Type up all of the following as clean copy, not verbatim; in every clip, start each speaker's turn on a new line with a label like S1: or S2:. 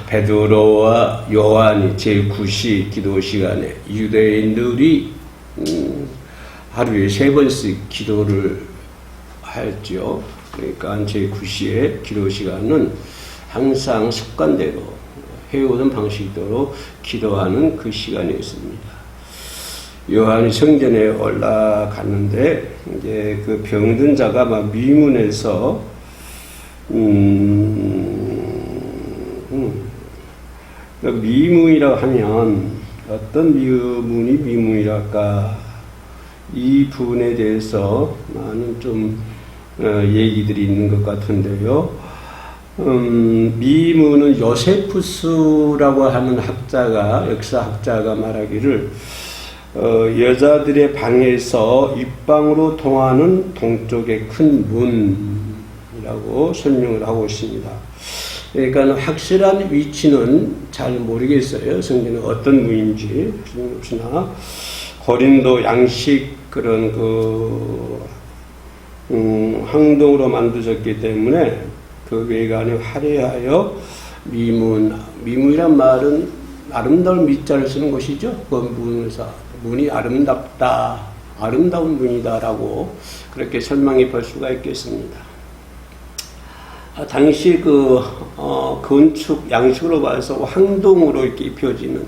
S1: 베드로와 요한이 제9시 기도 시간에 유대인들이 하루에 3번씩 기도를 하였죠. 그러니까 제9시의 기도 시간은 항상 습관대로 해오던 방식대로 기도하는 그 시간이었습니다. 요한이 성전에 올라갔는데 이제 그 병든 자가 막 미문에서 미문이라고 하면 어떤 미문이랄까, 이 부분에 대해서 많은 좀 얘기들이 있는 것 같은데요. 미문은 요세푸스라고 하는 역사학자가 말하기를 여자들의 방에서 입방으로 통하는 동쪽의 큰 문이라고 설명을 하고 있습니다. 그러니까 확실한 위치는 잘 모르겠어요. 성경은 어떤 문인지. 그러나 고린도 양식 그런 황동으로 만드셨기 때문에 그 외관이 화려하여 미문이란 말은 아름다운 미자를 쓰는 것이죠. 그 문에서 문이 아름답다, 아름다운 문이다라고 그렇게 설명해 볼 수가 있겠습니다. 당시 건축 양식으로 봐서 황동으로 이렇게 입혀지는,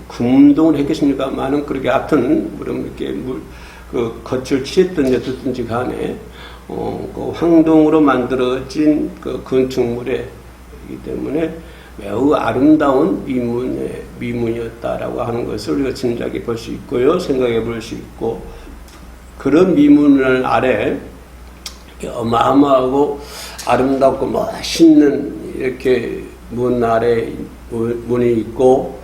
S1: 금동을 했겠습니까만은 그렇게 하여튼, 이렇게 겉을 칠했든지 어떻든지 간에, 그 황동으로 만들어진 그 건축물이기 때문에 매우 아름다운 미문이었다라고 하는 것을 우리가 짐작해 볼 수 있고요. 생각해 볼 수 있고, 그런 미문 아래 어마어마하고 아름답고 멋있는 이렇게 문 아래 문이 있고,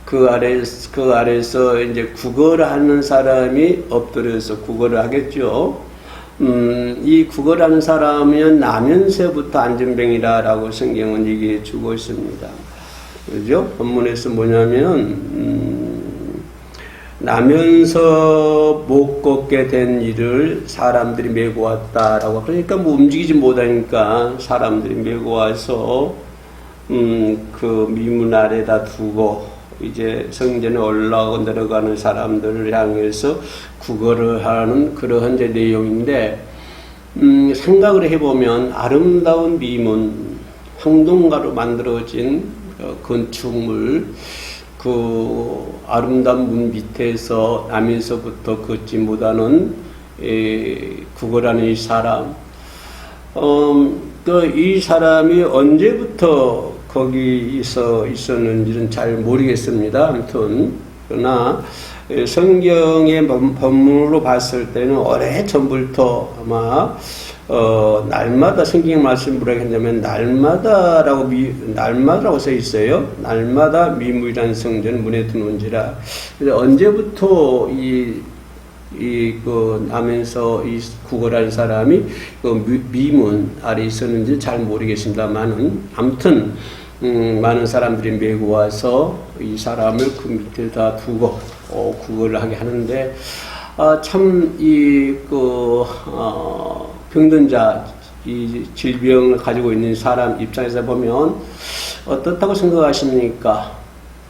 S1: 그 아래에서 이제 구걸을 하는 사람이 엎드려서 구걸을 하겠죠. 이 구걸을 하는 사람은 나면서부터 안전병이라고 성경은 얘기해 주고 있습니다. 그죠? 본문에서 뭐냐면, 나면서 못 걷게 된 일을 사람들이 메고 왔다라고. 그러니까 움직이지 못하니까 사람들이 메고 와서 그 미문 아래다 두고 이제 성전에 올라가고 내려가는 사람들을 향해서 구걸을 하는 그러한 이제 내용인데, 생각을 해보면 아름다운 미문, 황동가로 만들어진 건축물, 그 아름다운 문 밑에서 나면서부터 걷지 못하는 구걸하는 이 사람, 이 사람이 언제부터 거기서 있었는지는 잘 모르겠습니다. 아무튼 그러나 성경의 본문으로 봤을 때는 오래 전부터 아마 날마다 성경 말씀 뭐라고 했냐면 날마다라고 써 있어요. 날마다 미문이라는 성전 문에 두는지라. 그래서 언제부터 나면서 이 구걸하는 사람이 그 미문 아래 있었는지 잘 모르겠습니다만은, 아무튼 많은 사람들이 메고 와서 이 사람을 그 밑에다 두고 구걸을 하게 하는데, 참 병든 자, 이 질병을 가지고 있는 사람 입장에서 보면 어떻다고 생각하십니까?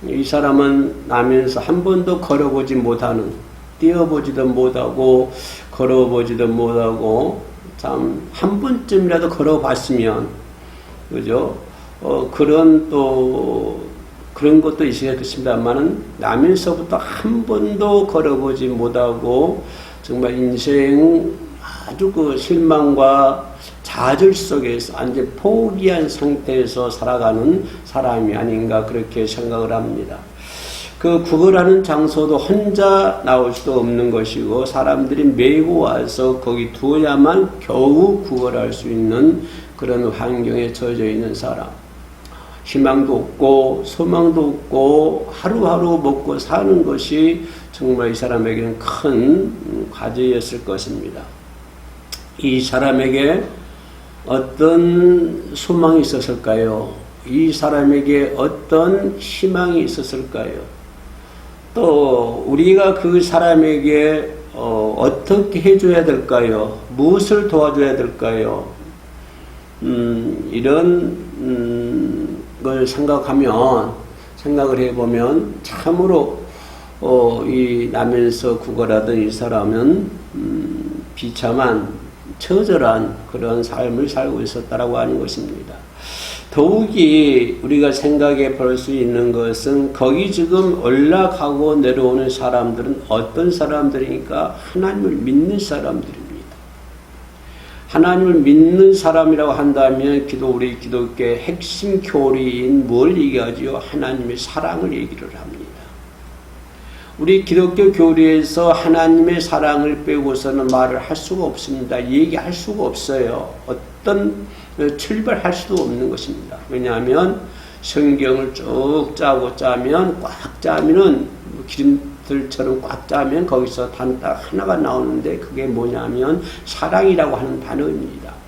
S1: 이 사람은 나면서 한 번도 걸어보지 못하는, 뛰어보지도 못하고 걸어보지도 못하고, 참 한 번쯤이라도 걸어봤으면, 그죠? 그런 것도 있겠습니다만은, 나면서부터 한 번도 걸어보지 못하고 정말 인생 아주 실망과 좌절 속에서 완전 포기한 상태에서 살아가는 사람이 아닌가 그렇게 생각을 합니다. 그 구걸하는 장소도 혼자 나올 수도 없는 것이고, 사람들이 메고 와서 거기 두어야만 겨우 구걸할 수 있는 그런 환경에 처져 있는 사람. 희망도 없고 소망도 없고 하루하루 먹고 사는 것이 정말 이 사람에게는 큰 과제였을 것입니다. 이 사람에게 어떤 소망이 있었을까요? 이 사람에게 어떤 희망이 있었을까요? 또 우리가 그 사람에게 어떻게 해줘야 될까요? 무엇을 도와줘야 될까요? 이런 걸 생각을 해보면 참으로 이 남에서 구걸하던 이 사람은 비참한 처절한 그런 삶을 살고 있었다라고 하는 것입니다. 더욱이 우리가 생각해 볼 수 있는 것은 거기 지금 올라가고 내려오는 사람들은 어떤 사람들이니까 하나님을 믿는 사람들입니다. 하나님을 믿는 사람이라고 한다면 우리 기독교의 핵심 교리인 뭘 얘기하지요? 하나님의 사랑을 얘기를 합니다. 우리 기독교 교리에서 하나님의 사랑을 빼고서는 말을 할 수가 없습니다. 얘기할 수가 없어요. 어떤 출발할 수도 없는 것입니다. 왜냐하면 성경을 쭉 짜면 꽉 짜면은 기름들처럼 꽉 짜면 거기서 단 딱 하나가 나오는데 그게 뭐냐면 사랑이라고 하는 단어입니다.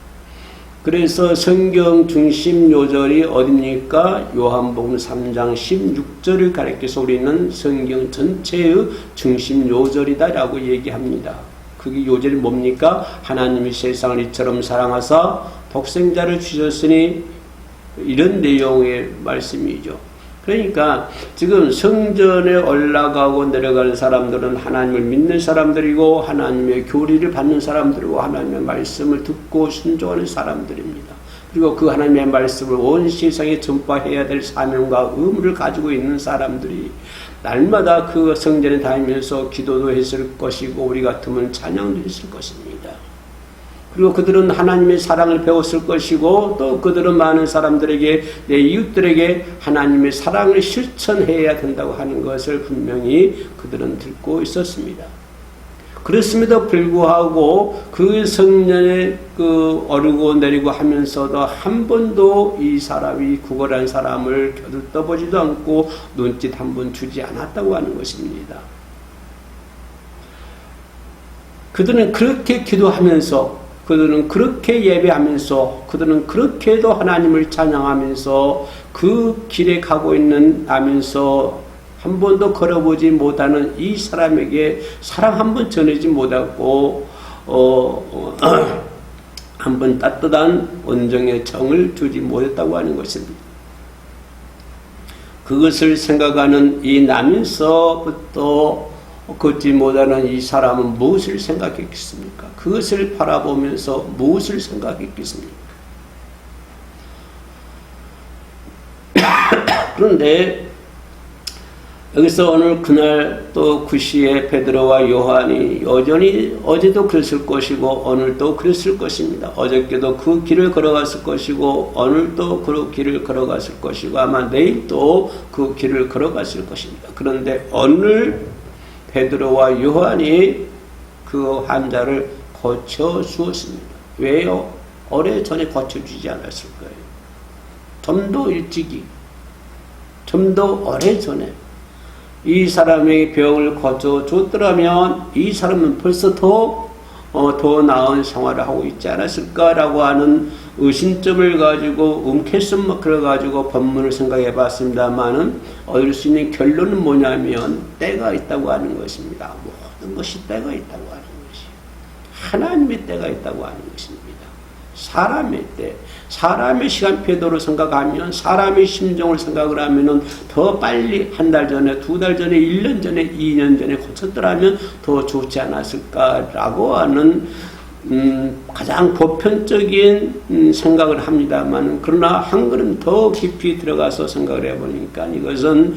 S1: 그래서 성경 중심 요절이 어딥니까? 요한복음 3장 16절을 가리켜서 우리는 성경 전체의 중심 요절이다라고 얘기합니다. 그게 요절이 뭡니까? 하나님이 세상을 이처럼 사랑하사 독생자를 주셨으니 이런 내용의 말씀이죠. 그러니까 지금 성전에 올라가고 내려가는 사람들은 하나님을 믿는 사람들이고 하나님의 교리를 받는 사람들이고 하나님의 말씀을 듣고 순종하는 사람들입니다. 그리고 그 하나님의 말씀을 온 세상에 전파해야 될 사명과 의무를 가지고 있는 사람들이 날마다 그 성전에 다니면서 기도도 했을 것이고 우리 같으면 찬양도 했을 것입니다. 그리고 그들은 하나님의 사랑을 배웠을 것이고 또 그들은 많은 사람들에게 내 이웃들에게 하나님의 사랑을 실천해야 된다고 하는 것을 분명히 그들은 듣고 있었습니다. 그렇음에도 불구하고 그 성전에 오르고 내리고 하면서도 한 번도 이 사람이 구걸한 사람을 곁을 보지도 않고 눈짓 한 번 주지 않았다고 하는 것입니다. 그들은 그렇게 기도하면서 그들은 그렇게 예배하면서 그들은 그렇게도 하나님을 찬양하면서 그 길에 가고 있는 한 번도 걸어보지 못하는 이 사람에게 사랑 한 번 전하지 못하고 한 번 따뜻한 온정의 정을 주지 못했다고 하는 것입니다. 그것을 생각하는 이 나면서부터 걷지 못하는 이 사람은 무엇을 생각했겠습니까? 그것을 바라보면서 무엇을 생각했겠습니까? 그런데 여기서 오늘 그날 또 그 시에 베드로와 요한이 여전히 어제도 그랬을 것이고 오늘도 그랬을 것입니다. 어저께도 그 길을 걸어갔을 것이고 오늘도 그 길을 걸어갔을 것이고 아마 내일도 그 길을 걸어갔을 것입니다. 그런데 오늘 베드로와 요한이 그 환자를 고쳐주었습니다. 왜요? 오래전에 고쳐주지 않았을까요? 좀 더 일찍이, 좀 더 오래전에 이 사람의 병을 고쳐줬더라면 이 사람은 벌써 더 나은 생활을 하고 있지 않았을까라고 하는 의심점을 가지고 움켜쓴 가지고 본문을 생각해 봤습니다만은 얻을 수 있는 결론은 뭐냐면 때가 있다고 하는 것입니다. 모든 것이 때가 있다고 하는 것이 하나님의 때가 있다고 하는 것입니다. 사람의 때, 사람의 시간표대로 생각하면 사람의 심정을 생각을 하면은 더 빨리 한 달 전에, 두 달 전에, 1년 전에, 2년 전에 고쳤더라면 더 좋지 않았을까라고 하는 가장 보편적인 생각을 합니다만 그러나 한 걸음 더 깊이 들어가서 생각을 해보니까 이것은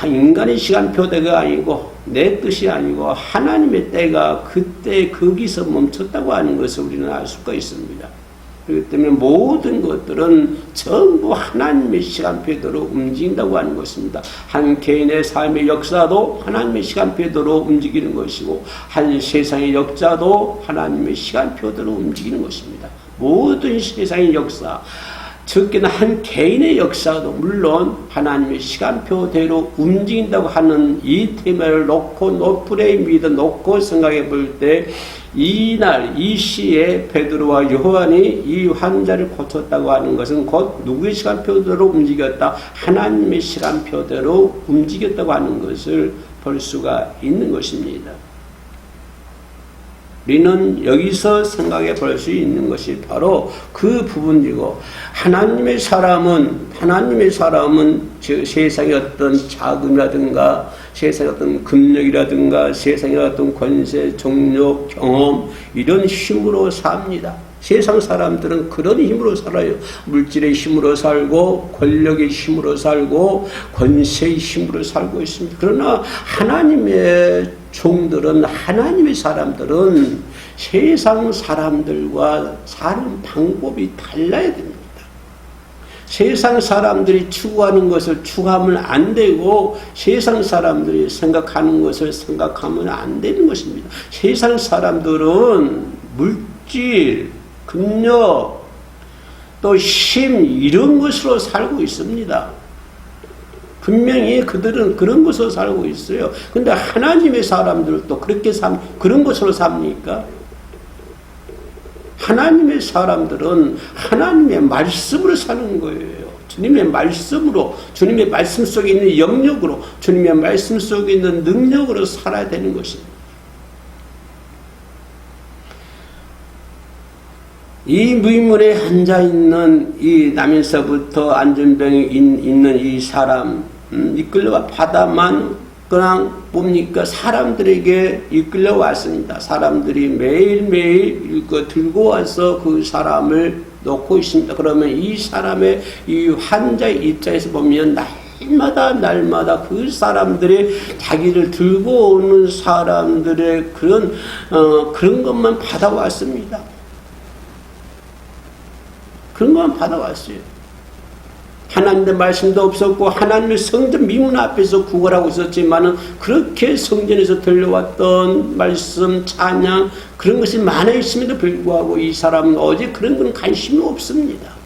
S1: 인간의 시간표대가 아니고 내 뜻이 아니고 하나님의 때가 그때 거기서 멈췄다고 하는 것을 우리는 알 수가 있습니다. 그렇기 때문에 모든 것들은 전부 하나님의 시간표대로 움직인다고 하는 것입니다. 한 개인의 삶의 역사도 하나님의 시간표대로 움직이는 것이고 한 세상의 역사도 하나님의 시간표대로 움직이는 것입니다. 모든 세상의 역사, 적게는 한 개인의 역사도 물론 하나님의 시간표대로 움직인다고 하는 이 테마를 놓고 노프레임 위에 놓고 생각해 볼 때 이날 이 시에 베드로와 요한이 이 환자를 고쳤다고 하는 것은 곧 누구의 시간표대로 움직였다? 하나님의 시간표대로 움직였다고 하는 것을 볼 수가 있는 것입니다. 우리는 여기서 생각해 볼 수 있는 것이 바로 그 부분이고, 하나님의 사람은 세상의 어떤 자금이라든가 세상의 어떤 금력이라든가 세상의 어떤 권세, 종력, 경험 이런 힘으로 삽니다. 세상 사람들은 그런 힘으로 살아요. 물질의 힘으로 살고 권력의 힘으로 살고 권세의 힘으로 살고 있습니다. 그러나 하나님의 종들은, 하나님의 사람들은 세상 사람들과 사는 방법이 달라야 됩니다. 세상 사람들이 추구하는 것을 추구하면 안 되고 세상 사람들이 생각하는 것을 생각하면 안 되는 것입니다. 세상 사람들은 물질, 금력, 또 힘 이런 것으로 살고 있습니다. 분명히 그들은 그런 것으로 살고 있어요. 근데 하나님의 사람들도 그렇게 그런 것으로 삽니까? 하나님의 사람들은 하나님의 말씀으로 사는 거예요. 주님의 말씀으로, 주님의 말씀 속에 있는 영역으로, 주님의 말씀 속에 있는 능력으로 살아야 되는 것입니다. 이 무인문에 앉아있는 이 남에서부터 안전병에 있는 이 사람, 이끌려가 바다만 그냥 뭡니까? 사람들에게 이끌려왔습니다. 사람들이 매일매일 들고 와서 그 사람을 놓고 있습니다. 그러면 이 사람의 이 환자의 입장에서 보면 날마다 그 사람들의 자기를 들고 오는 사람들의 그런 것만 받아왔습니다. 그런 것만 받아왔어요. 하나님의 말씀도 없었고 하나님의 성전 미문 앞에서 구걸하고 있었지만은 그렇게 성전에서 들려왔던 말씀, 찬양 그런 것이 많아 있음에도 불구하고 이 사람은 어제 그런 건 관심이 없습니다.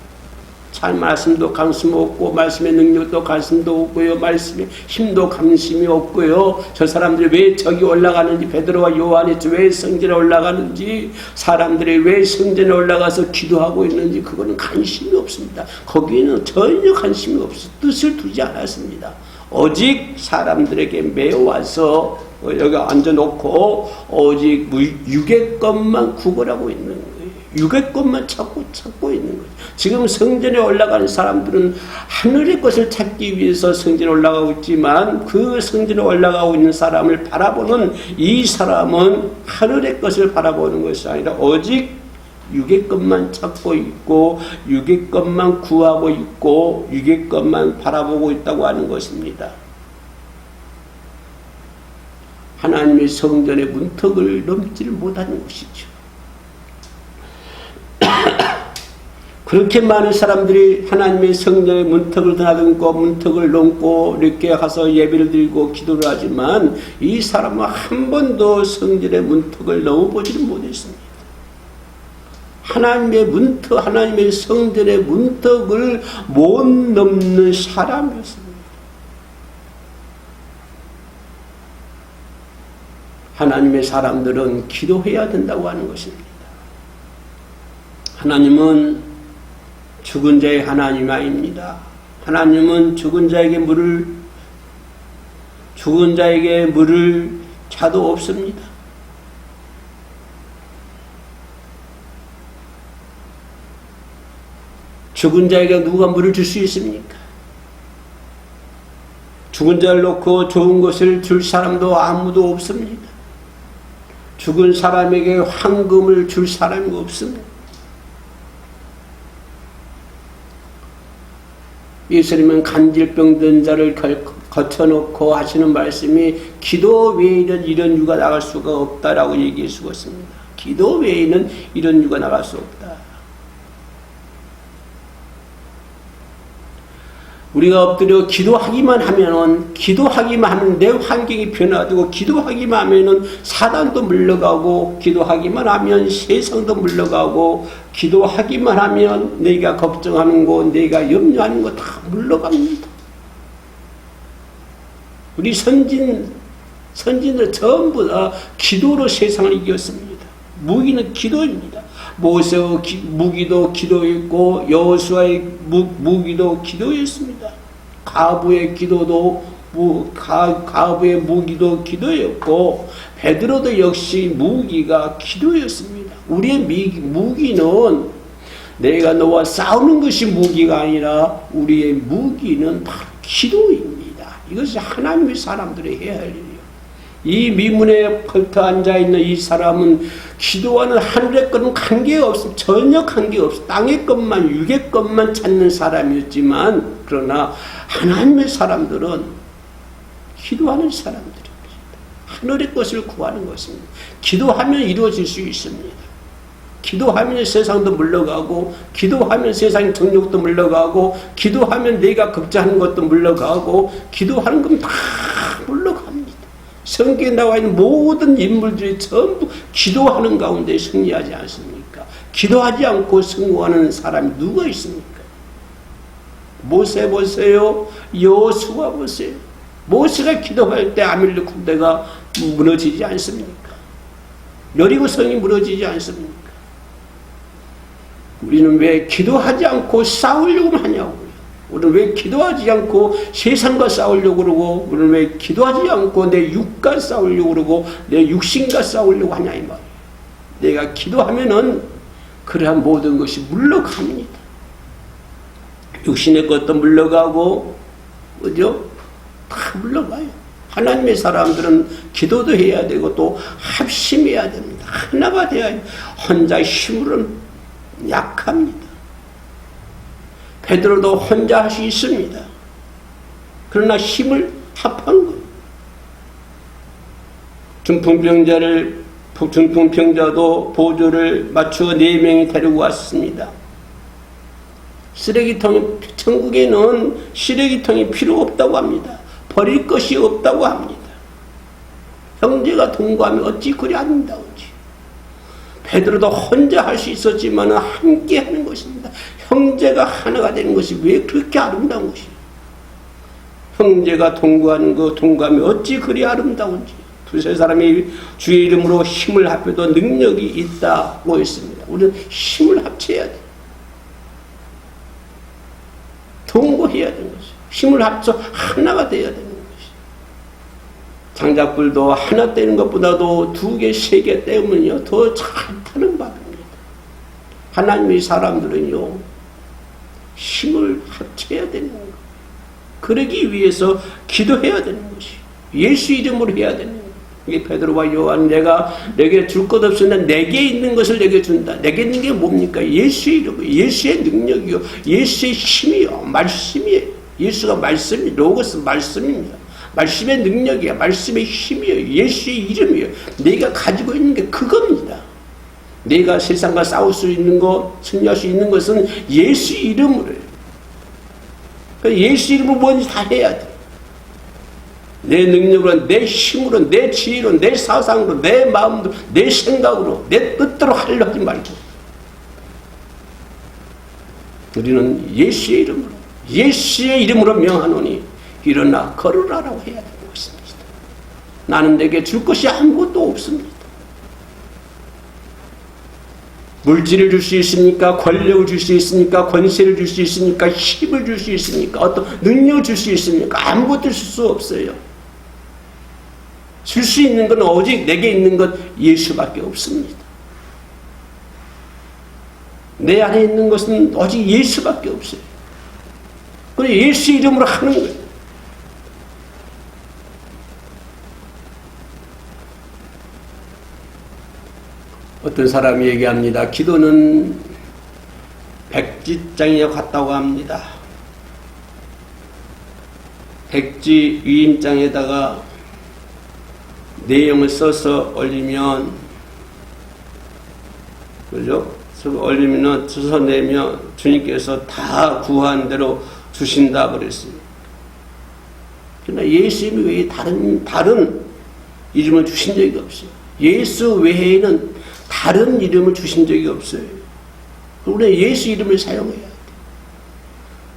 S1: 참 말씀도 관심 없고 말씀의 능력도 관심도 없고요. 말씀의 힘도 관심이 없고요. 저 사람들이 왜 저기 올라가는지, 베드로와 요한이 왜 성전에 올라가는지, 사람들이 왜 성전에 올라가서 기도하고 있는지 그거는 관심이 없습니다. 거기에는 전혀 관심이 없어 뜻을 두지 않았습니다. 오직 사람들에게 매어와서 여기 앉아놓고 오직 육의 것만 구걸하고 있는 거예요. 육의 것만 찾고 있는 거예요. 지금 성전에 올라가는 사람들은 하늘의 것을 찾기 위해서 성전에 올라가고 있지만 그 성전에 올라가고 있는 사람을 바라보는 이 사람은 하늘의 것을 바라보는 것이 아니라 오직 육의 것만 찾고 있고 육의 것만 구하고 있고 육의 것만 바라보고 있다고 하는 것입니다. 하나님의 성전의 문턱을 넘지를 못하는 것이죠. 그렇게 많은 사람들이 하나님의 성전의 문턱을 드나들고 문턱을 넘고 이렇게 가서 예배를 드리고 기도를 하지만 이 사람은 한 번도 성전의 문턱을 넘어보지는 못했습니다. 하나님의 문턱, 하나님의 성전의 문턱을 못 넘는 사람이었습니다. 하나님의 사람들은 기도해야 된다고 하는 것입니다. 하나님은 죽은 자의 하나님 아닙니다. 하나님은 죽은 자에게 물을 자도 없습니다. 죽은 자에게 누가 물을 줄 수 있습니까? 죽은 자를 놓고 좋은 것을 줄 사람도 아무도 없습니다. 죽은 사람에게 황금을 줄 사람이 없습니다. 예수님은 간질병 자를 거쳐놓고 하시는 말씀이 기도 외에는 이런 유가 나갈 수가 없다라고 얘기해 주었습니다. 기도 외에는 이런 유가 나갈 수 없다. 우리가 엎드려 기도하기만 하면 내 환경이 변화되고 기도하기만 하면은 사단도 물러가고 기도하기만 하면 세상도 물러가고 기도하기만 하면 내가 걱정하는 거 내가 염려하는 거 다 물러갑니다. 우리 선진들 전부 다 기도로 세상을 이겼습니다. 무기는 기도입니다. 모세의 무기도 기도였고 여호수아의 무기도 기도였습니다. 가부의 기도도 가부의 무기도 기도였고 베드로도 역시 무기가 기도였습니다. 우리의 무기는 내가 너와 싸우는 것이 무기가 아니라 우리의 무기는 바로 기도입니다. 이것이 하나님의 사람들이 해야 할 일이에요. 이 미문에 펄터 앉아있는 이 사람은 기도와는 하늘의 것은 관계없어, 전혀 관계없어. 땅의 것만, 육의 것만 찾는 사람이었지만, 그러나 하나님의 사람들은 기도하는 사람들입니다. 하늘의 것을 구하는 것입니다. 기도하면 이루어질 수 있습니다. 기도하면 세상도 물러가고, 기도하면 세상의 정욕도 물러가고, 기도하면 내가 급제하는 것도 물러가고, 기도하는 건 다 물러갑니다. 성경에 나와 있는 모든 인물들이 전부 기도하는 가운데 승리하지 않습니까? 기도하지 않고 승리하는 사람이 누가 있습니까? 모세 보세요. 여호수아 보세요. 모세가 기도할 때 아밀렉 군대가 무너지지 않습니까? 여리고성이 무너지지 않습니까? 우리는 왜 기도하지 않고 싸우려고만 하냐고요. 우리는 왜 기도하지 않고 세상과 싸우려고 그러고, 우리는 왜 기도하지 않고 내 육과 싸우려고 그러고, 내 육신과 싸우려고 하냐 이 말이에요. 내가 기도하면은 그러한 모든 것이 물러갑니다. 육신의 것도 물러가고, 그죠? 다 물러가요. 하나님의 사람들은 기도도 해야 되고 또 합심해야 됩니다. 하나가 되어야 해요. 혼자 힘으로는 약합니다. 베드로도 혼자 할 수 있습니다. 그러나 힘을 합한 거예요. 중풍병자도 보조를 맞추어 4명이 데리고 왔습니다. 천국에는 쓰레기통이 필요 없다고 합니다. 버릴 것이 없다고 합니다. 형제가 동거하면 어찌 그리 아름다운지. 베드로도 혼자 할 수 있었지만 함께 하는 것입니다. 형제가 하나가 되는 것이 왜 그렇게 아름다운 것이에요? 형제가 동거하면 어찌 그리 아름다운지. 두세 사람이 주의 이름으로 힘을 합해도 능력이 있다고 했습니다. 우리는 힘을 합쳐야 돼요. 동거해야 되는 것이에요. 힘을 합쳐 하나가 되어야 되는 것이에요. 장작불도 하나 떼는 것보다도 2개, 3개 떼면요 더 잘 타는 법입니다. 하나님의 사람들은요 힘을 합쳐야 되는 거예요. 그러기 위해서 기도해야 되는 것이에요. 예수 이름으로 해야 되는 거예요. 이게 베드로와 요한, 내게 줄 것 없으나 내게 있는 것을 내게 준다. 내게 있는 게 뭡니까? 예수 이름이요, 예수의 능력이요, 예수의 힘이요, 말씀이에요. 예수가 말씀이, 로고스 말씀입니다. 말씀의 능력이야, 말씀의 힘이요, 예수의 이름이요. 내가 가지고 있는 게 그겁니다. 내가 세상과 싸울 수 있는 것, 승리할 수 있는 것은 예수 이름으로요. 예수 이름으로 뭔지 다 해야 돼. 내 능력으로, 내 힘으로, 내 지혜로, 내 사상으로, 내 마음으로, 내 생각으로, 내 뜻대로 하려 하지 말고 우리는 예수의 이름으로 명하노니 일어나 걸으라라고 해야 되는 것입니다. 나는 내게 줄 것이 아무것도 없습니다. 물질을 줄 수 있습니까? 권력을 줄 수 있습니까? 권세를 줄 수 있습니까? 힘을 줄 수 있습니까? 어떤 능력을 줄 수 있습니까? 아무것도 줄 수 없어요. 줄 수 있는 건 오직 내게 있는 것 예수밖에 없습니다. 내 안에 있는 것은 오직 예수밖에 없어요. 그래서 예수 이름으로 하는 거예요. 어떤 사람이 얘기합니다. 기도는 백지장에 같다고 합니다. 백지 위임장에다가 내용을 써서 올리면, 그죠? 써서 내면 주님께서 다 구한 대로 주신다 그랬어요. 그러나 예수 이름 외에 다른 이름을 주신 적이 없어요. 예수 외에는 다른 이름을 주신 적이 없어요. 우리는 예수 이름을 사용해야 돼.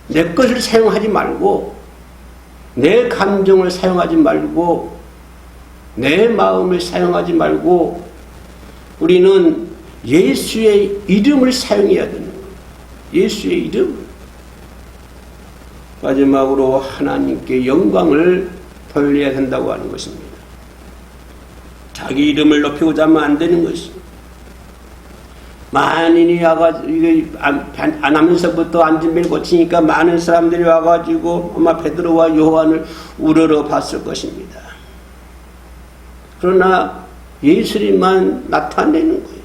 S1: 내 것을 사용하지 말고, 내 감정을 사용하지 말고, 내 마음을 사용하지 말고, 우리는 예수의 이름을 사용해야 되는 거예요. 예수의 이름. 마지막으로 하나님께 영광을 벌려야 된다고 하는 것입니다. 자기 이름을 높이고자 하면 안 되는 것입니다. 만인이 와가지고 이거 안 하면서부터 안진병을 고치니까 많은 사람들이 와가지고 아마 베드로와 요한을 우러러 봤을 것입니다. 그러나 예수님만 나타내는 거예요.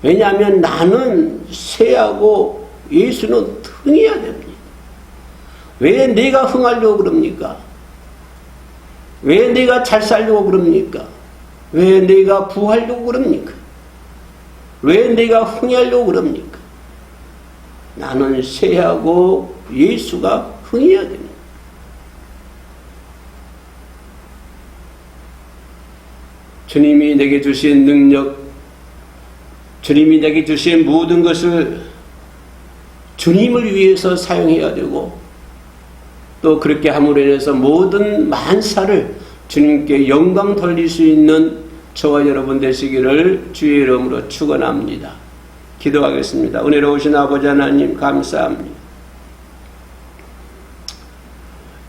S1: 왜냐하면 나는 쇠하고 예수는 흥해야 됩니다. 왜 내가 흥하려고 그럽니까? 왜 내가 잘 살려고 그럽니까? 왜 내가 부하려고 그럽니까? 왜 내가 흥하려고 그럽니까? 나는 쇠하고 예수가 흥해야 됩니다. 주님이 내게 주신 능력, 주님이 내게 주신 모든 것을 주님을 위해서 사용해야 되고, 또 그렇게 함으로 인해서 모든 만사를 주님께 영광 돌릴 수 있는 저와 여러분 되시기를 주의 이름으로 축원합니다. 기도하겠습니다. 은혜로우신 아버지 하나님 감사합니다.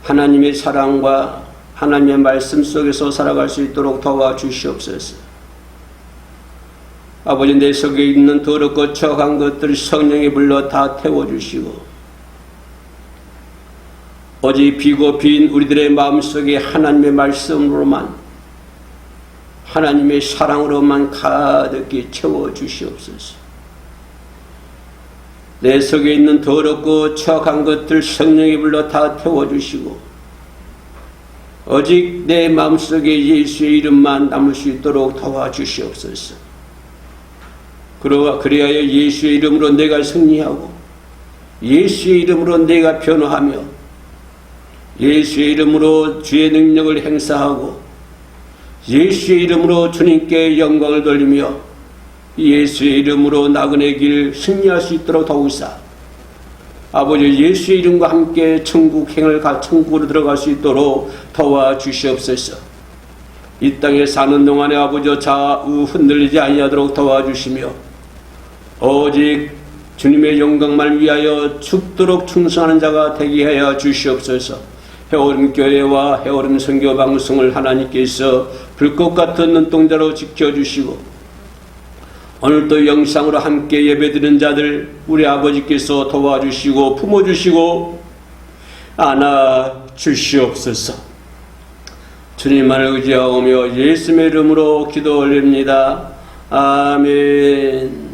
S1: 하나님의 사랑과 하나님의 말씀 속에서 살아갈 수 있도록 도와주시옵소서. 아버지, 내 속에 있는 더럽고 처한 것들 성령이 불러 다 태워주시고, 오직 비고 빈 우리들의 마음속에 하나님의 말씀으로만, 하나님의 사랑으로만 가득히 채워주시옵소서. 내 속에 있는 더럽고 처한 것들 성령이 불러 다 태워주시고, 오직 내 마음속에 예수의 이름만 남을 수 있도록 도와주시옵소서. 그리하여 예수의 이름으로 내가 승리하고, 예수의 이름으로 내가 변화하며, 예수의 이름으로 주의 능력을 행사하고, 예수의 이름으로 주님께 영광을 돌리며, 예수의 이름으로 나그네 길 승리할 수 있도록 도우사, 아버지 예수의 이름과 함께 천국으로 들어갈 수 있도록 도와주시옵소서. 이 땅에 사는 동안에 아버지 좌우 흔들리지 아니하도록 도와주시며, 오직 주님의 영광만을 위하여 죽도록 충성하는 자가 되게 하여 주시옵소서. 해오름 교회와 해오름 선교 방송을 하나님께서 불꽃 같은 눈동자로 지켜주시고, 오늘도 영상으로 함께 예배드리는 자들 우리 아버지께서 도와주시고 품어주시고 안아주시옵소서. 주님만을 의지하오며 예수의 이름으로 기도 올립니다. 아멘.